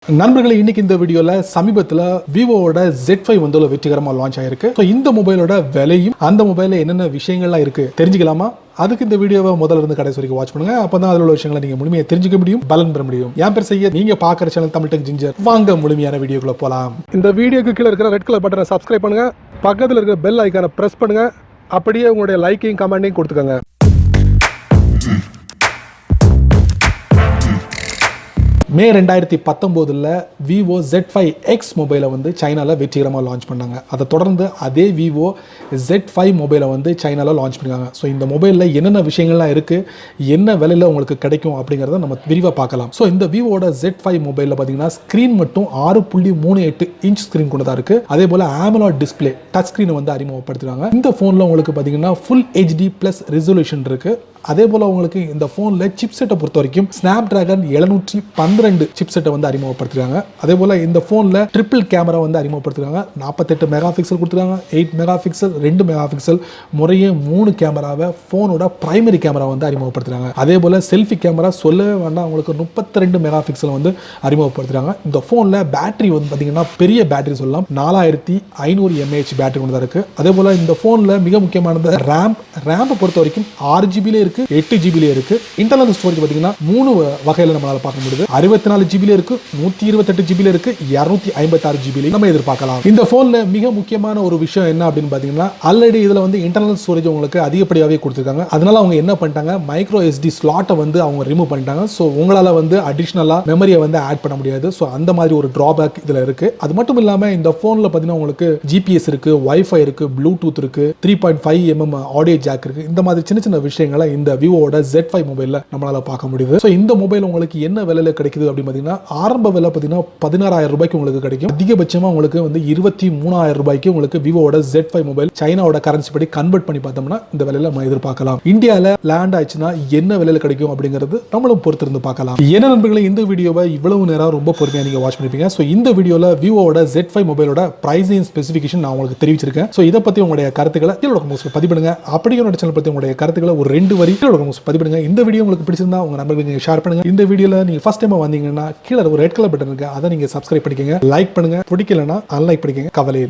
நண்பர்களே, இன்னைக்கு இந்த வீடியோல சமீபத்தில் விவோவோட Z5 வந்து வெற்றிகரமாக லான்ச் ஆயிருக்கு. ஸோ இந்த மொபைலோட விலையும் அந்த மொபைலில் என்னென்ன விஷயங்கள்லாம் இருக்கு தெரிஞ்சுக்கலாமா? அதுக்கு இந்த வீடியோவை முதல்ல இருந்து கடைசி வரைக்கும் வாட்ச் பண்ணுங்க. அப்பதான் அதில் உள்ள விஷயங்களை நீங்க முழுமையாக தெரிஞ்சுக்க முடியும், பலன் பெற முடியும். என் பேர் செய்ய, நீங்க பார்க்குற சேனல் தமிழ் டெக் ஜிஞ்சர். வாங்க முழுமையான வீடியோக்குள்ள போலாம். இந்த வீடியோக்கு கீழே இருக்கிற ரெட் கலர் பட்டனை சப்ஸ்கிரைப் பண்ணுங்க, பக்கத்தில் இருக்கிற பெல் ஐக்கானை பிரஸ் பண்ணுங்க, அப்படியே உங்களுடைய லைக்கையும் கமெண்ட்டையும் கொடுத்துக்கோங்க. மே 2019 விவோ Z5 X மொபைலை வந்து சைனாவில் வெற்றிகரமாக லான்ச் பண்ணாங்க. அதை தொடர்ந்து அதே விவோ Z5 மொபைலை வந்து சைனாவில் லான்ச் பண்ணிருக்காங்க. ஸோ இந்த மொபைலில் என்னென்ன விஷயங்கள்லாம் இருக்குது, என்ன விலையில் உங்களுக்கு கிடைக்கும் அப்படிங்கிறத நம்ம விரிவாக பார்க்கலாம். ஸோ இந்த விவோட Z5 மொபைலில் பார்த்தீங்கன்னா ஸ்க்ரீன் மட்டும் 6.38 இன்ச் ஸ்க்ரீன் கொண்டதாக இருக்குது. அதே போல் AMOLED டிஸ்பிளே டச் ஸ்க்ரீனை வந்து அறிமுகப்படுத்துகிறாங்க. இந்த ஃபோனில் உங்களுக்கு பார்த்தீங்கன்னா ஃபுல் HD ப்ளஸ் ரெசல்யூஷன் இருக்குது. அதே போல் உங்களுக்கு இந்த ஃபோனில் சிப் செட்டை பொறுத்த வரைக்கும் ஸ்னாப்டிராகன் 712 சிப் செட்டை வந்து அறிமுகப்படுத்துறாங்க. அதே போல் இந்த ஃபோனில் ட்ரிபிள் கேமரா வந்து அறிமுகப்படுத்துறாங்க. 48 மெகா பிக்சல் கொடுத்துருக்காங்க, 8 மெகா பிக்சல், 2 மெகா பிக்சல் முறையே 3 கேமராவை ஃபோனோட பிரைமரி கேமரா வந்து அறிமுகப்படுத்துறாங்க. அதே போல் செல்ஃபி கேமரா சொல்லவே வேண்டாம், உங்களுக்கு 32 மெகா பிக்சல் வந்து அறிமுகப்படுத்துறாங்க. இந்த ஃபோனில் பேட்டரி வந்து பார்த்தீங்கன்னா பெரிய பேட்டரி சொல்லலாம், 4500 mAh பேட்டரி கொண்டு தான் இருக்குது. அதே போல் இந்த ஃபோனில் மிக முக்கியமானது ரேம்பை பொறுத்த வரைக்கும் 6GB இருக்கு, 8GB இருக்கு. இன்டர்னல் ஸ்டோரேஜ் பார்த்தீங்கன்னா 3 வகையில் நம்மளால பார்க்க முடியுது. 64GB இருக்கு, 128GB இருக்கு, 256GB நம்ம எதிர்பார்க்கலாம். இந்த போன்ல மிக முக்கியமான ஒரு விஷயம் என்ன அப்படின்னு பார்த்தீங்கன்னா, ஆல்ரெடி இதுல வந்து இன்டர்னல் ஸ்டோரேஜ் உங்களுக்கு அதிகப்படியாகவே கொடுத்துருக்காங்க. அதனால அவங்க என்ன பண்ணிட்டாங்க, மைக்ரோ SD ஸ்லாட்டை வந்து அவங்க ரிமூவ் பண்ணிட்டாங்க. ஸோ உங்களால வந்து அடிஷனலா மெமரியை வந்து ஆட் பண்ண முடியாது. ஸோ அந்த மாதிரி ஒரு டிராபேக் இதுல இருக்கு. அது மட்டும் இல்லாம இந்த போன்ல பார்த்தீங்கன்னா உங்களுக்கு GPS இருக்கு, வைஃபை இருக்கு, ப்ளூடூத் இருக்கு, 3.5mm ஆடியோ ஜாக் இருக்கு. இந்த மாதிரி சின்ன சின்ன விஷயங்களை இந்த விவோட Z5 மொபைல்ல நம்மளால பார்க்க முடியுது. ஸோ இந்த மொபைல் உங்களுக்கு என்ன விலையில கிடைக்குது அப்படின்னு பார்த்தீங்கன்னா, ஆரம்ப விலை பார்த்தீங்கன்னா 16,000 ரூபாய்க்கு உங்களுக்கு கிடைக்கும். அதிகபட்சமா உங்களுக்கு வந்து 23,000 ரூபாய்க்கு உங்களுக்கு விவோட Z5 மொபைல் சைனாவோட கரன்சி படி கன்வெர்ட் பண்ணி பார்த்தோம்னா இந்த விலையில நம்ம எதிர்பார்க்கலாம். இந்தியாவில் லேண்ட் ஆயிடுச்சுன்னா என்ன விலையில கிடைக்கும் அப்படிங்கிறது நம்மளும் பொறுத்திருந்து பார்க்கலாம். என்ன நண்பர்களே, இந்த வீடியோவை இவ்வளவு நேரம் ரொம்ப பொறுமையாக நீங்க வாட்ச் பண்ணிருப்பீங்க. ஸோ இந்த வீடியோல விவோட Z5 மொபைலோட பிரைசிங் ஸ்பெசிஃபிகேஷன் நான் உங்களுக்கு தெரிவிச்சிருக்கேன். ஸோ இதை பத்தி உங்களுடைய கருத்துக்களை கீழே பதிவிடுங்க. அப்படியே சேனல் பத்தி உங்களுடைய கருத்துக்களை ஒரு 2 வரி பதிவிடுங்க. இந்த வீடியோ உங்களுக்கு பிடிச்சிருந்தா உங்க நண்பர்களுக்கு ஷேர் பண்ணுங்க. இந்த வீடியோல நீங்க ஃபர்ஸ்ட் டைம் வந்தீங்கன்னா கீழே ஒரு ரெட் கலர் பட்டன் இருக்கு, அதை நீங்க சப்ஸ்கிரைப் பண்ணிக்கங்க, லைக் பண்ணுங்க. பிடிக்கலன்னா அன்லைக் பண்ணிக்கங்க, கவலை இல்லை.